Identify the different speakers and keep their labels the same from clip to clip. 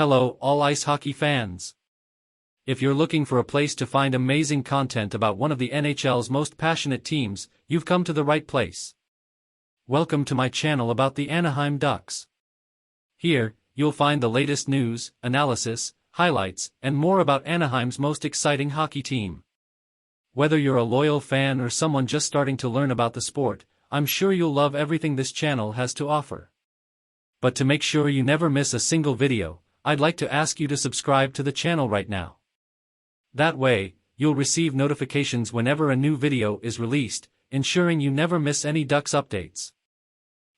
Speaker 1: Hello, all ice hockey fans. If you're looking for a place to find amazing content about one of the NHL's most passionate teams, you've come to the right place. Welcome to my channel about the Anaheim Ducks. Here, you'll find the latest news, analysis, highlights, and more about Anaheim's most exciting hockey team. Whether you're a loyal fan or someone just starting to learn about the sport, I'm sure you'll love everything this channel has to offer. But to make sure you never miss a single video, I'd like to ask you to subscribe to the channel right now. That way, you'll receive notifications whenever a new video is released, ensuring you never miss any Ducks updates.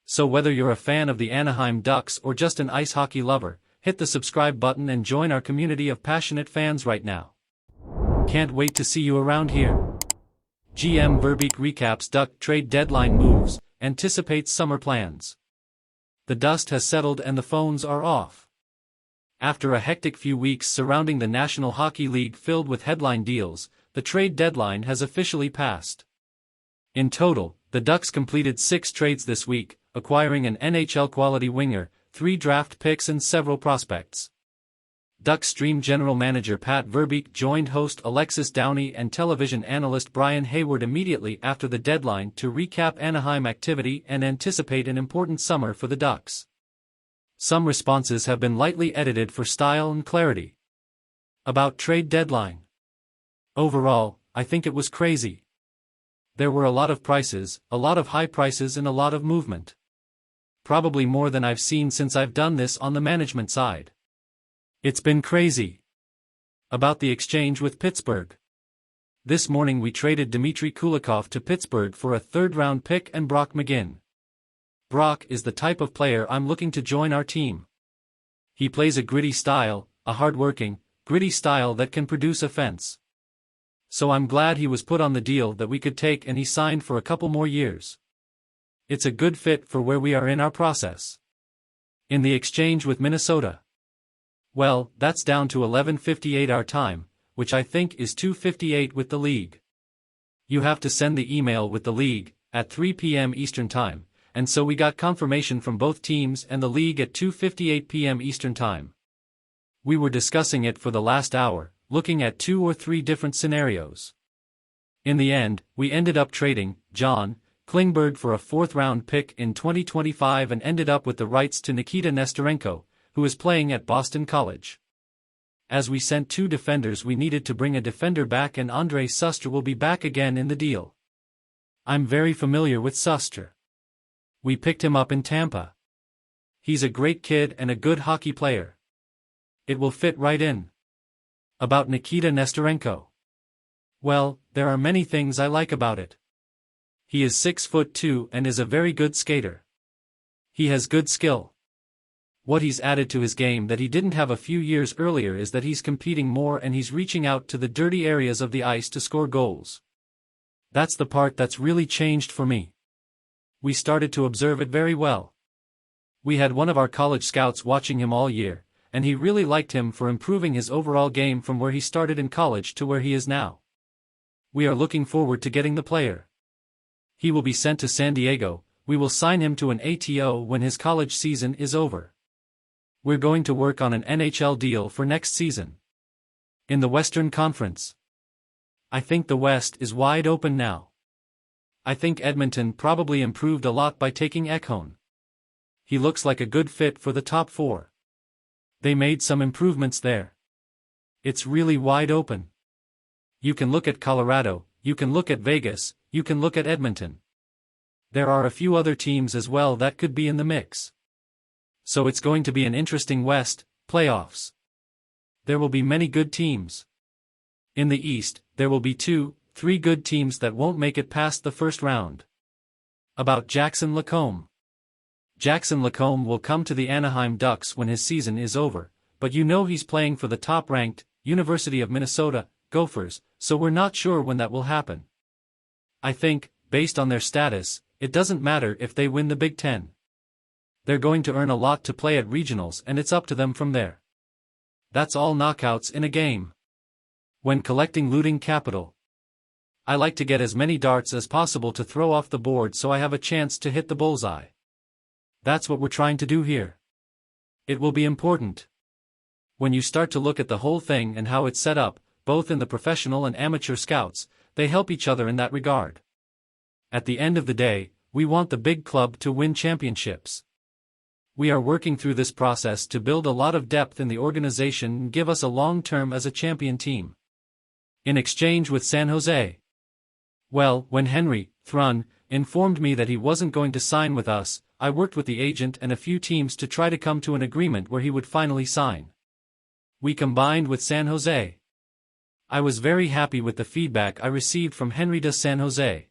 Speaker 1: So whether you're a fan of the Anaheim Ducks or just an ice hockey lover, hit the subscribe button and join our community of passionate fans right now. Can't wait to see you around here. GM Verbeek recaps Duck trade deadline moves, anticipates summer plans. The dust has settled and the phones are off. After a hectic few weeks surrounding the National Hockey League filled with headline deals, the trade deadline has officially passed. In total, the Ducks completed 6 trades this week, acquiring an NHL-quality winger, 3 draft picks and several prospects. Ducks Stream General Manager Pat Verbeek joined host Alexis Downey and television analyst Brian Hayward immediately after the deadline to recap Anaheim activity and anticipate an important summer for the Ducks. Some responses have been lightly edited for style and clarity. About trade deadline. Overall, I think it was crazy. There were a lot of prices, a lot of high prices and a lot of movement. Probably more than I've seen since I've done this on the management side. It's been crazy. About the exchange with Pittsburgh. This morning we traded Dmitry Kulikov to Pittsburgh for a 3rd-round pick and Brock McGinn. Brock is the type of player I'm looking to join our team. He plays a gritty style, a hard-working, gritty style that can produce offense. So I'm glad he was put on the deal that we could take and he signed for a couple more years. It's a good fit for where we are in our process. In the exchange with Minnesota. Well, that's down to 11:58 our time, which I think is 2:58 with the league. You have to send the email with the league, at 3 p.m. Eastern Time, and so we got confirmation from both teams and the league at 2:58 p.m. Eastern Time. We were discussing it for the last hour, looking at 2 or 3 different scenarios. In the end, we ended up trading John Klingberg for a 4th-round pick in 2025 and ended up with the rights to Nikita Nesterenko, who is playing at Boston College. As we sent 2 defenders, we needed to bring a defender back, and Andrei Suster will be back again in the deal. I'm very familiar with Suster. We picked him up in Tampa. He's a great kid and a good hockey player. It will fit right in. About Nikita Nesterenko. Well, there are many things I like about it. He is 6'2" and is a very good skater. He has good skill. What he's added to his game that he didn't have a few years earlier is that he's competing more and he's reaching out to the dirty areas of the ice to score goals. That's the part that's really changed for me. We started to observe it very well. We had one of our college scouts watching him all year, and he really liked him for improving his overall game from where he started in college to where he is now. We are looking forward to getting the player. He will be sent to San Diego. We will sign him to an ATO when his college season is over. We're going to work on an NHL deal for next season. In the Western Conference. I think the West is wide open now. I think Edmonton probably improved a lot by taking Ekholm. He looks like a good fit for the top 4. They made some improvements there. It's really wide open. You can look at Colorado, you can look at Vegas, you can look at Edmonton. There are a few other teams as well that could be in the mix. So it's going to be an interesting West playoffs. There will be many good teams. In the East, there will be 2, 3 good teams that won't make it past the first round. About Jackson Lacombe. Jackson Lacombe will come to the Anaheim Ducks when his season is over, but you know he's playing for the top-ranked University of Minnesota Gophers, so we're not sure when that will happen. I think, based on their status, it doesn't matter if they win the Big Ten. They're going to earn a lot to play at regionals and it's up to them from there. That's all knockouts in a game. When collecting looting capital, I like to get as many darts as possible to throw off the board so I have a chance to hit the bullseye. That's what we're trying to do here. It will be important. When you start to look at the whole thing and how it's set up, both in the professional and amateur scouts, they help each other in that regard. At the end of the day, we want the big club to win championships. We are working through this process to build a lot of depth in the organization and give us a long term as a champion team. In exchange with San Jose. Well, when Henry Thrun informed me that he wasn't going to sign with us, I worked with the agent and a few teams to try to come to an agreement where he would finally sign. We combined with San Jose. I was very happy with the feedback I received from Henry de San Jose.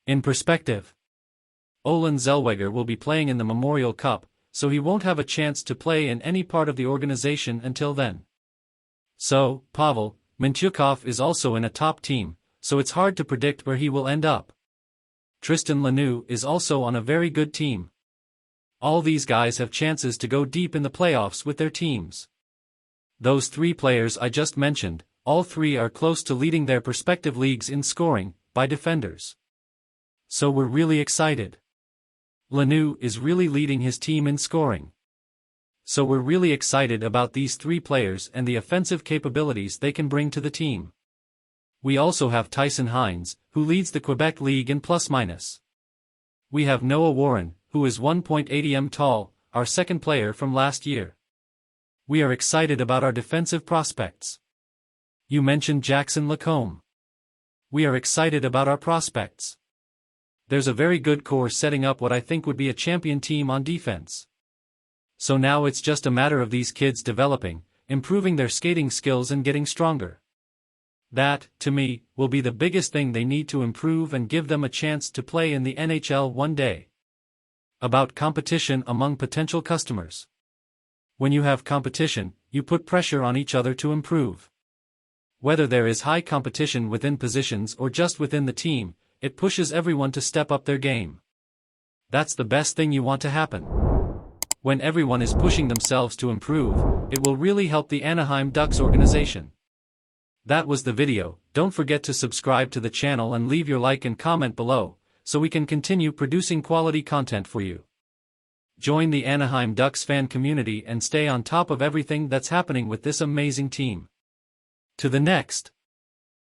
Speaker 1: In perspective, Olen Zellweger will be playing in the Memorial Cup, so he won't have a chance to play in any part of the organization until then. So, Pavel Mintyukov is also in a top team, so it's hard to predict where he will end up. Tristan Lanoux is also on a very good team. All these guys have chances to go deep in the playoffs with their teams. Those three players I just mentioned, all three are close to leading their respective leagues in scoring, by defenders. So we're really excited. Lanoux is really leading his team in scoring. So we're really excited about these three players and the offensive capabilities they can bring to the team. We also have Tyson Hines, who leads the Quebec League in plus-minus. We have Noah Warren, who is 1.80 m tall, our second player from last year. We are excited about our defensive prospects. You mentioned Jackson Lacombe. We are excited about our prospects. There's a very good core setting up what I think would be a champion team on defense. So now it's just a matter of these kids developing, improving their skating skills and getting stronger. That, to me, will be the biggest thing they need to improve and give them a chance to play in the NHL one day. About competition among potential customers. When you have competition, you put pressure on each other to improve. Whether there is high competition within positions or just within the team, it pushes everyone to step up their game. That's the best thing you want to happen. When everyone is pushing themselves to improve, it will really help the Anaheim Ducks organization. That was the video. Don't forget to subscribe to the channel and leave your like and comment below, so we can continue producing quality content for you. Join the Anaheim Ducks fan community and stay on top of everything that's happening with this amazing team. To the next.